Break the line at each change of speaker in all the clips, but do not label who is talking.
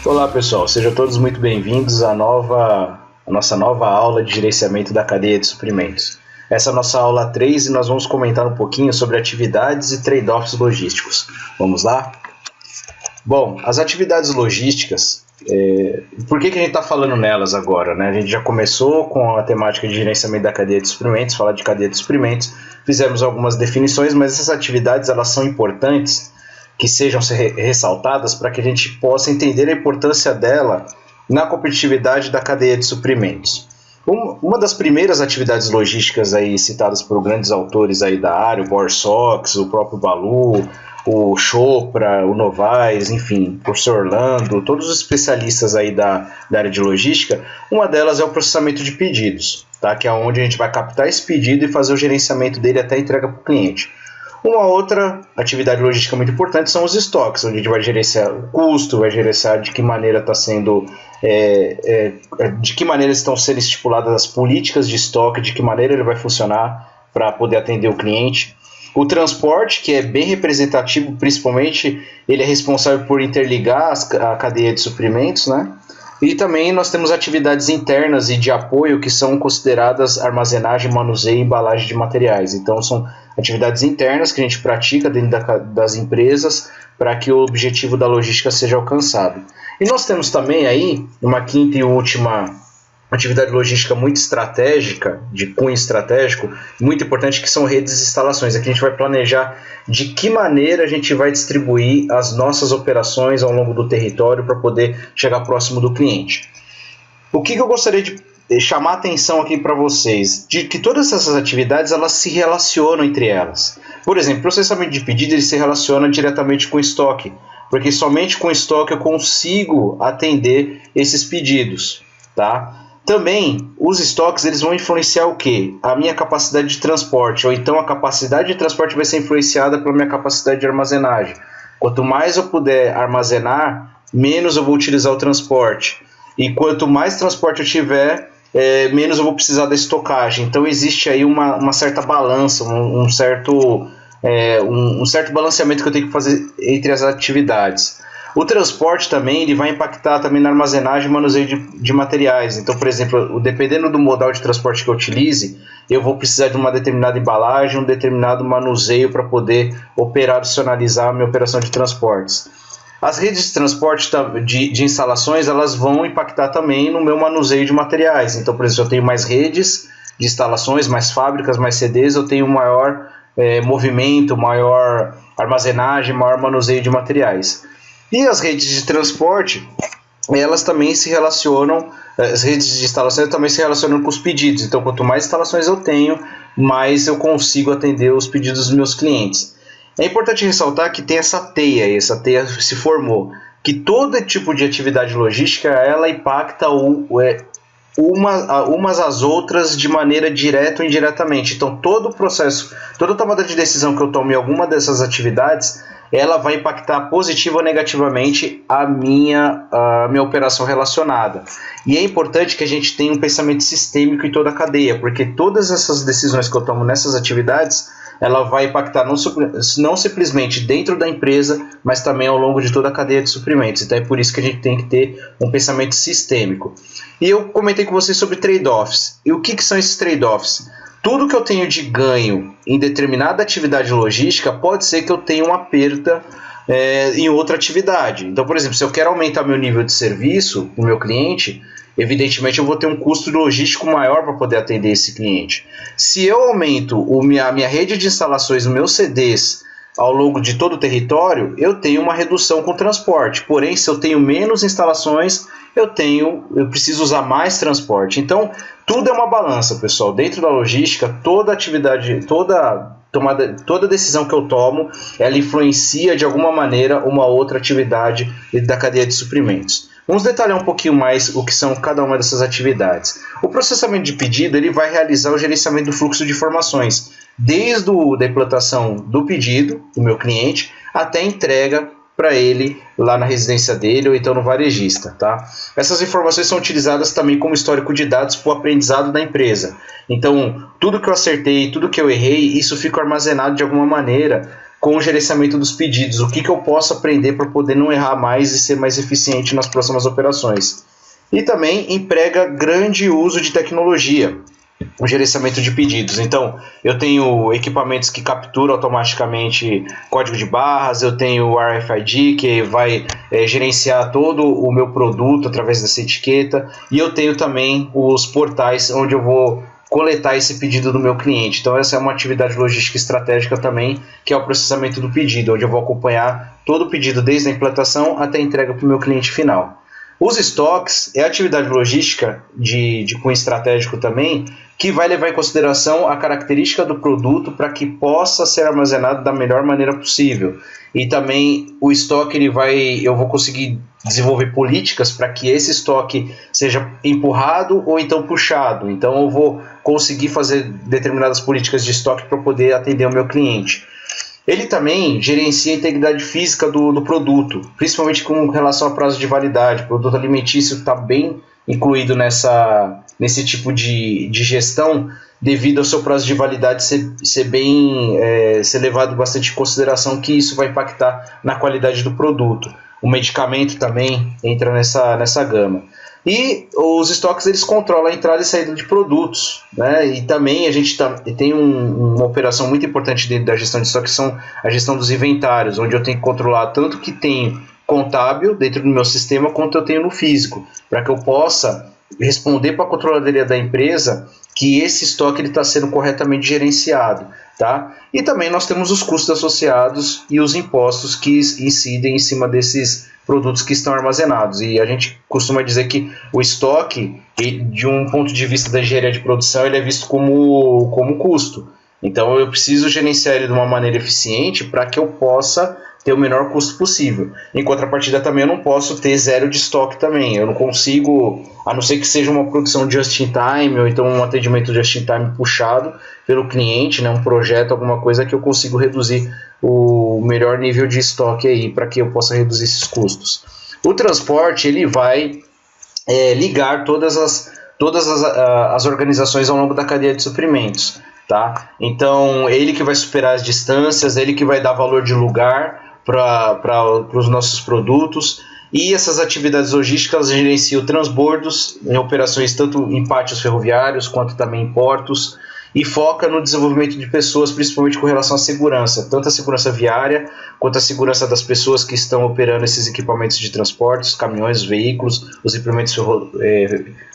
Olá pessoal, sejam todos muito bem-vindos à nossa nova aula de gerenciamento da cadeia de suprimentos. Essa é a nossa aula 3 e nós vamos comentar um pouquinho sobre atividades e trade-offs logísticos. Vamos lá? Bom, as atividades logísticas, por que a gente está falando nelas agora, né? A gente já começou com a temática de gerenciamento da cadeia de suprimentos, falar de cadeia de suprimentos, fizemos algumas definições, mas essas atividades elas são importantes que sejam ressaltadas para que a gente possa entender a importância dela na competitividade da cadeia de suprimentos. Uma das primeiras atividades logísticas aí citadas por grandes autores aí da área, o Bowersox, o próprio Balu, o Chopra, o Novaes, enfim, o professor Orlando, todos os especialistas aí da área de logística, uma delas é o processamento de pedidos, tá? Que é onde a gente vai captar esse pedido e fazer o gerenciamento dele até a entrega para o cliente. Uma outra atividade logística muito importante são os estoques, onde a gente vai gerenciar o custo, vai gerenciar de que maneira está sendo, de que maneira estão sendo estipuladas as políticas de estoque, de que maneira ele vai funcionar para poder atender o cliente. O transporte, que é bem representativo, principalmente ele é responsável por interligar a cadeia de suprimentos, né? E também nós temos atividades internas e de apoio que são consideradas armazenagem, manuseio e embalagem de materiais. Então são atividades internas que a gente pratica dentro das empresas para que o objetivo da logística seja alcançado. E nós temos também aí uma quinta e última atividade logística muito estratégica, de cunho estratégico, muito importante, que são redes e instalações. Aqui a gente vai planejar de que maneira a gente vai distribuir as nossas operações ao longo do território para poder chegar próximo do cliente. O que eu gostaria de chamar a atenção aqui para vocês, de que todas essas atividades elas se relacionam entre elas. Por exemplo, o processamento de pedido ele se relaciona diretamente com o estoque, porque somente com o estoque eu consigo atender esses pedidos, tá? Também, os estoques eles vão influenciar o quê? A minha capacidade de transporte, ou então a capacidade de transporte vai ser influenciada pela minha capacidade de armazenagem. Quanto mais eu puder armazenar, menos eu vou utilizar o transporte. E quanto mais transporte eu tiver, menos eu vou precisar da estocagem. Então existe aí uma certa balança, um certo balanceamento que eu tenho que fazer entre as atividades. O transporte também ele vai impactar também na armazenagem e manuseio de materiais. Então, por exemplo, dependendo do modal de transporte que eu utilize, eu vou precisar de uma determinada embalagem, um determinado manuseio para poder operacionalizar a minha operação de transportes. As redes de transporte de instalações elas vão impactar também no meu manuseio de materiais. Então, por exemplo, eu tenho mais redes de instalações, mais fábricas, mais CDs, eu tenho maior movimento, maior armazenagem, maior manuseio de materiais. E as redes de transporte, elas também se relacionam, as redes de instalações também se relacionam com os pedidos. Então, quanto mais instalações eu tenho, mais eu consigo atender os pedidos dos meus clientes. É importante ressaltar que tem essa teia se formou, que todo tipo de atividade logística, ela impacta umas às outras de maneira direta ou indiretamente. Então, todo o processo, toda tomada de decisão que eu tomo em alguma dessas atividades, ela vai impactar positiva ou negativamente a minha operação relacionada. E é importante que a gente tenha um pensamento sistêmico em toda a cadeia, porque todas essas decisões que eu tomo nessas atividades, ela vai impactar não simplesmente dentro da empresa, mas também ao longo de toda a cadeia de suprimentos. Então é por isso que a gente tem que ter um pensamento sistêmico. E eu comentei com vocês sobre trade-offs. E o que são esses trade-offs? Tudo que eu tenho de ganho em determinada atividade logística pode ser que eu tenha uma perda em outra atividade. Então, por exemplo, se eu quero aumentar meu nível de serviço com o meu cliente, evidentemente eu vou ter um custo logístico maior para poder atender esse cliente. Se eu aumento a minha rede de instalações, os meus CDs, ao longo de todo o território, eu tenho uma redução com o transporte. Porém, se eu tenho menos instalações, eu preciso usar mais transporte. Então, tudo é uma balança, pessoal. Dentro da logística, toda atividade, toda decisão que eu tomo, ela influencia de alguma maneira uma outra atividade da cadeia de suprimentos. Vamos detalhar um pouquinho mais o que são cada uma dessas atividades. O processamento de pedido ele vai realizar o gerenciamento do fluxo de informações, desde a implantação do pedido do meu cliente até a entrega para ele lá na residência dele ou então no varejista, tá? Essas informações são utilizadas também como histórico de dados para o aprendizado da empresa. Então, tudo que eu acertei, tudo que eu errei, isso fica armazenado de alguma maneira com o gerenciamento dos pedidos. O que eu posso aprender para poder não errar mais e ser mais eficiente nas próximas operações. E também emprega grande uso de tecnologia, o gerenciamento de pedidos. Então, eu tenho equipamentos que capturam automaticamente código de barras, eu tenho o RFID, que vai gerenciar todo o meu produto através dessa etiqueta, e eu tenho também os portais onde eu vou coletar esse pedido do meu cliente. Então, essa é uma atividade logística estratégica também, que é o processamento do pedido, onde eu vou acompanhar todo o pedido desde a implantação até a entrega para o meu cliente final. Os estoques é a atividade logística de cunho estratégico também, que vai levar em consideração a característica do produto para que possa ser armazenado da melhor maneira possível. E também o estoque eu vou conseguir desenvolver políticas para que esse estoque seja empurrado ou então puxado. Então eu vou conseguir fazer determinadas políticas de estoque para poder atender o meu cliente. Ele também gerencia a integridade física do produto, principalmente com relação ao prazo de validade. O produto alimentício está bem incluído nesse tipo de gestão, devido ao seu prazo de validade ser levado bastante em consideração, que isso vai impactar na qualidade do produto. O medicamento também entra nessa gama. E os estoques, eles controlam a entrada e saída de produtos, né? E também a gente tem uma operação muito importante dentro da gestão de estoque, que são a gestão dos inventários, onde eu tenho que controlar tanto que tem contábil dentro do meu sistema, quanto eu tenho no físico, para que eu possa responder para a controladoria da empresa que esse estoque está sendo corretamente gerenciado. Tá? E também nós temos os custos associados e os impostos que incidem em cima desses produtos que estão armazenados. E a gente costuma dizer que o estoque, de um ponto de vista da engenharia de produção, ele é visto como custo. Então eu preciso gerenciar ele de uma maneira eficiente para que eu possa ter o menor custo possível. Em contrapartida também eu não posso ter zero de estoque também. Eu não consigo, a não ser que seja uma produção just in time, ou então um atendimento just in time puxado pelo cliente, né, um projeto, alguma coisa que eu consigo reduzir o melhor nível de estoque aí, para que eu possa reduzir esses custos. O transporte, ele vai ligar todas as organizações ao longo da cadeia de suprimentos. Tá? Então, ele que vai superar as distâncias, ele que vai dar valor de lugar para os nossos produtos, e essas atividades logísticas gerenciam transbordos em operações tanto em pátios ferroviários quanto também em portos, e foca no desenvolvimento de pessoas, principalmente com relação à segurança, tanto a segurança viária quanto a segurança das pessoas que estão operando esses equipamentos de transporte, os caminhões, os veículos, os implementos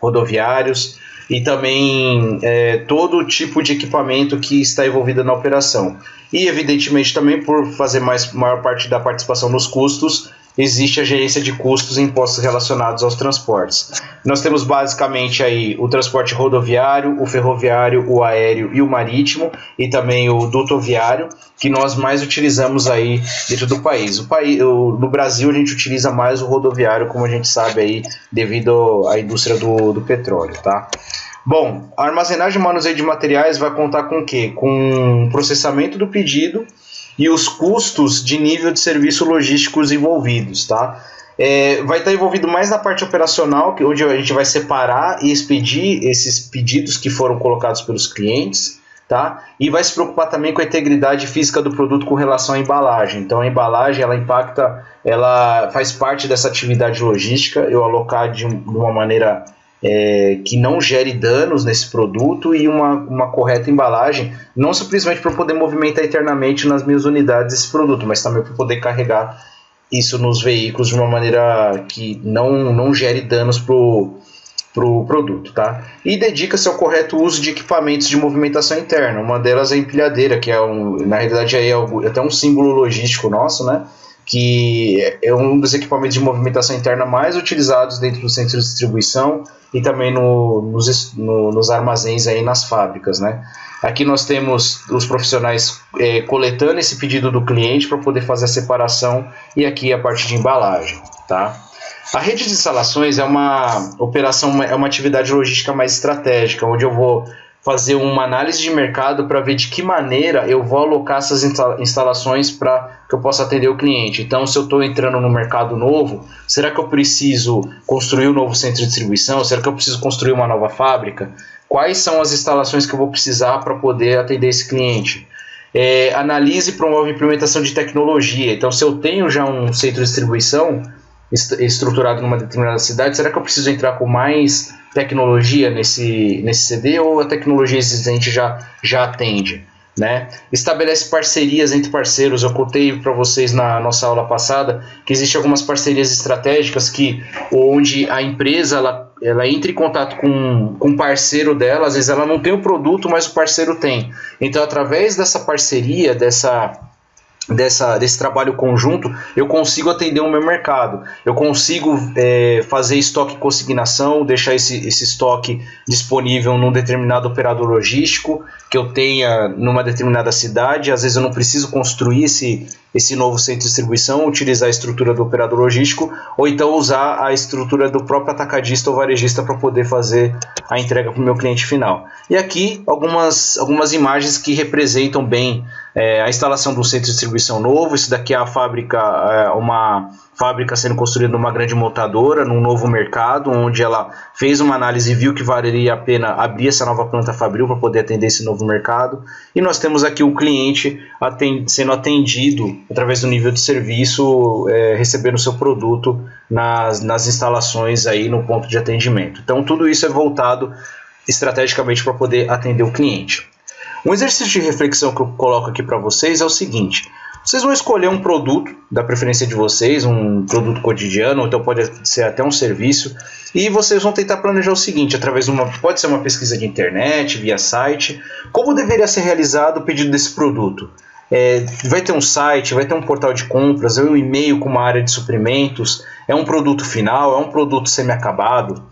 rodoviários, e também todo tipo de equipamento que está envolvido na operação. E, evidentemente, também por fazer maior parte da participação nos custos, existe a gerência de custos e impostos relacionados aos transportes. Nós temos basicamente aí o transporte rodoviário, o ferroviário, o aéreo e o marítimo, e também o dutoviário, que nós mais utilizamos aí dentro do país. No Brasil a gente utiliza mais o rodoviário, como a gente sabe aí, devido à indústria do petróleo, tá? Bom, a armazenagem e manuseio de materiais vai contar com o quê? Com o processamento do pedido e os custos de nível de serviço logísticos envolvidos, tá? Vai estar envolvido mais na parte operacional, onde a gente vai separar e expedir esses pedidos que foram colocados pelos clientes, tá? E vai se preocupar também com a integridade física do produto com relação à embalagem. Então a embalagem, ela faz parte dessa atividade logística, eu alocar de uma maneira que não gere danos nesse produto, e uma correta embalagem, não simplesmente para poder movimentar internamente nas minhas unidades esse produto, mas também para poder carregar isso nos veículos de uma maneira que não gere danos para o produto, tá? E dedica-se ao correto uso de equipamentos de movimentação interna. Uma delas é a empilhadeira, que na realidade é até um símbolo logístico nosso, né? Que é um dos equipamentos de movimentação interna mais utilizados dentro do centro de distribuição e também nos armazéns aí nas fábricas, né? Aqui nós temos os profissionais coletando esse pedido do cliente para poder fazer a separação, e aqui a parte de embalagem, tá? A rede de instalações é uma operação, é uma atividade logística mais estratégica, onde eu vou fazer uma análise de mercado para ver de que maneira eu vou alocar essas instalações para que eu possa atender o cliente. Então, se eu estou entrando no mercado novo, será que eu preciso construir um novo centro de distribuição? Será que eu preciso construir uma nova fábrica? Quais são as instalações que eu vou precisar para poder atender esse cliente? analisa e promove a implementação de tecnologia. Então, se eu tenho já um centro de distribuição estruturado numa determinada cidade, será que eu preciso entrar com mais tecnologia nesse CD ou a tecnologia existente já atende? Né? Estabelece parcerias entre parceiros. Eu contei para vocês na nossa aula passada que existem algumas parcerias estratégicas onde a empresa ela entra em contato com um parceiro dela. Às vezes ela não tem o produto, mas o parceiro tem. Então, através dessa parceria, desse trabalho conjunto, eu consigo atender o meu mercado, eu consigo fazer estoque e consignação, deixar esse estoque disponível num determinado operador logístico que eu tenha numa determinada cidade. Às vezes eu não preciso construir esse novo centro de distribuição, utilizar a estrutura do operador logístico, ou então usar a estrutura do próprio atacadista ou varejista para poder fazer a entrega para o meu cliente final. E aqui algumas imagens que representam bem a instalação do centro de distribuição novo. Isso daqui é a fábrica, uma fábrica sendo construída numa grande montadora, num novo mercado, onde ela fez uma análise e viu que valeria a pena abrir essa nova planta fabril para poder atender esse novo mercado. E nós temos aqui o cliente sendo atendido através do nível de serviço, recebendo o seu produto nas instalações aí no ponto de atendimento. Então tudo isso é voltado estrategicamente para poder atender o cliente. Um exercício de reflexão que eu coloco aqui para vocês é o seguinte: vocês vão escolher um produto da preferência de vocês, um produto cotidiano, ou então pode ser até um serviço, e vocês vão tentar planejar o seguinte, através de pode ser uma pesquisa de internet, via site, como deveria ser realizado o pedido desse produto. Vai ter um site, vai ter um portal de compras, um e-mail com uma área de suprimentos, é um produto final, é um produto semi-acabado.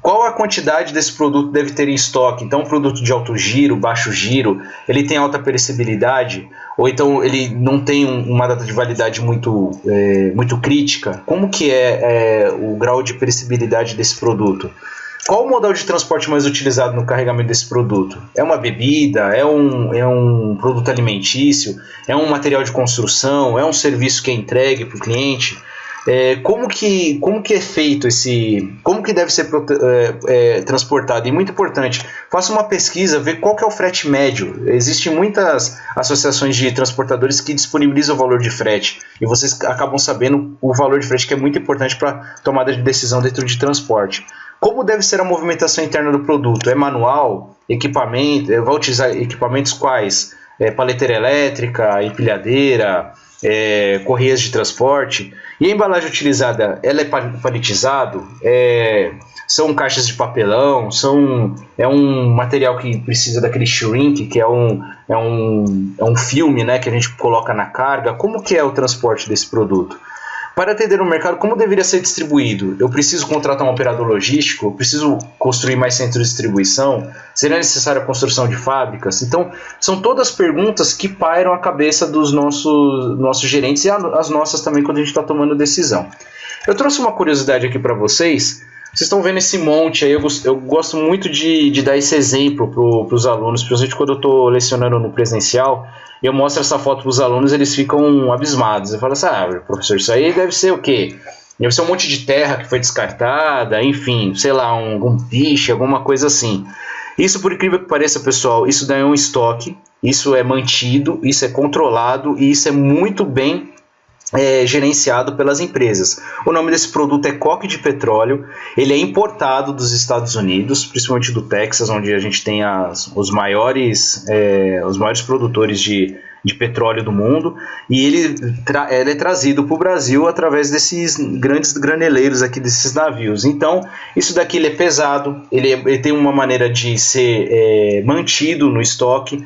Qual a quantidade desse produto deve ter em estoque? Então, um produto de alto giro, baixo giro, ele tem alta perecibilidade? Ou então ele não tem uma data de validade muito crítica? Como que é o grau de perecibilidade desse produto? Qual o modal de transporte mais utilizado no carregamento desse produto? É uma bebida? É um produto alimentício? É um material de construção? É um serviço que é entregue para o cliente? Como que é feito como que deve ser transportado? E muito importante, faça uma pesquisa, vê qual que é o frete médio. Existem muitas associações de transportadores que disponibilizam o valor de frete, e vocês acabam sabendo o valor de frete, que é muito importante para tomada de decisão dentro de transporte. Como deve ser a movimentação interna do produto? É manual? Equipamento? Vai utilizar equipamentos quais? Paleteira elétrica, empilhadeira, correias de transporte. E a embalagem utilizada, ela é paletizado? São caixas de papelão? É um material que precisa daquele shrink, que é um filme, né, que a gente coloca na carga? Como que é o transporte desse produto? Para atender o mercado, como deveria ser distribuído? Eu preciso contratar um operador logístico? Eu preciso construir mais centros de distribuição? Seria necessária a construção de fábricas? Então, são todas perguntas que pairam a cabeça dos nossos gerentes e as nossas também quando a gente está tomando decisão. Eu trouxe uma curiosidade aqui para vocês. Vocês estão vendo esse monte aí, eu gosto muito de dar esse exemplo para os alunos, principalmente quando eu estou lecionando no presencial. Eu mostro essa foto para os alunos, eles ficam abismados. Eu falo assim, professor, isso aí deve ser o quê? Deve ser um monte de terra que foi descartada, enfim, sei lá, algum piche, alguma coisa assim. Isso, por incrível que pareça, pessoal, isso daí é um estoque, isso é mantido, isso é controlado e isso é muito bem gerenciado pelas empresas. O nome desse produto é coque de petróleo. Ele é importado dos Estados Unidos, principalmente do Texas, onde a gente tem os maiores produtores de petróleo do mundo, e ele é trazido para o Brasil através desses grandes graneleiros aqui, desses navios. Então, isso daqui ele é pesado, ele tem uma maneira de ser mantido no estoque.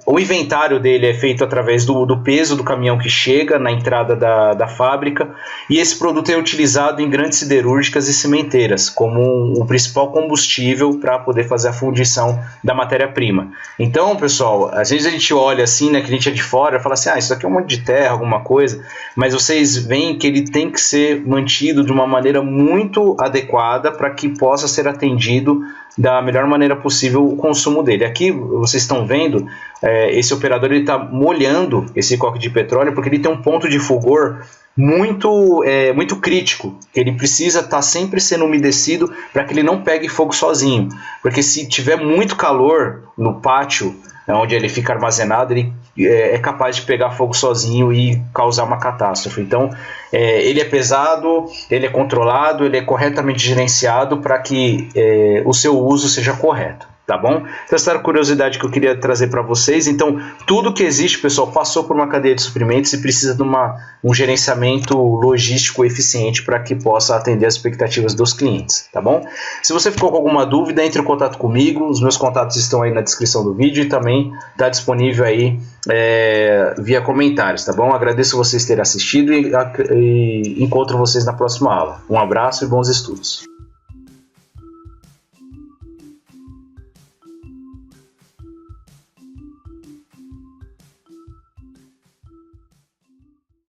O inventário dele é feito através do peso do caminhão que chega na entrada da fábrica, e esse produto é utilizado em grandes siderúrgicas e cimenteiras como o principal combustível para poder fazer a fundição da matéria-prima. Então, pessoal, às vezes a gente olha assim, né, que a gente é de fora, fala assim, isso aqui é um monte de terra, alguma coisa, mas vocês veem que ele tem que ser mantido de uma maneira muito adequada para que possa ser atendido da melhor maneira possível o consumo dele. Aqui vocês estão vendo, esse operador está molhando esse coque de petróleo porque ele tem um ponto de fulgor muito crítico, que ele precisa estar sempre sendo umedecido para que ele não pegue fogo sozinho, porque se tiver muito calor no pátio onde ele fica armazenado, ele é capaz de pegar fogo sozinho e causar uma catástrofe. Então, ele é pesado, ele é controlado, ele é corretamente gerenciado para que o seu uso seja correto. Tá bom? Então, essa era a curiosidade que eu queria trazer para vocês. Então, tudo que existe, pessoal, passou por uma cadeia de suprimentos e precisa de um gerenciamento logístico eficiente para que possa atender as expectativas dos clientes, tá bom? Se você ficou com alguma dúvida, entre em contato comigo. Os meus contatos estão aí na descrição do vídeo e também está disponível aí via comentários, tá bom? Agradeço vocês terem assistido e encontro vocês na próxima aula. Um abraço e bons estudos.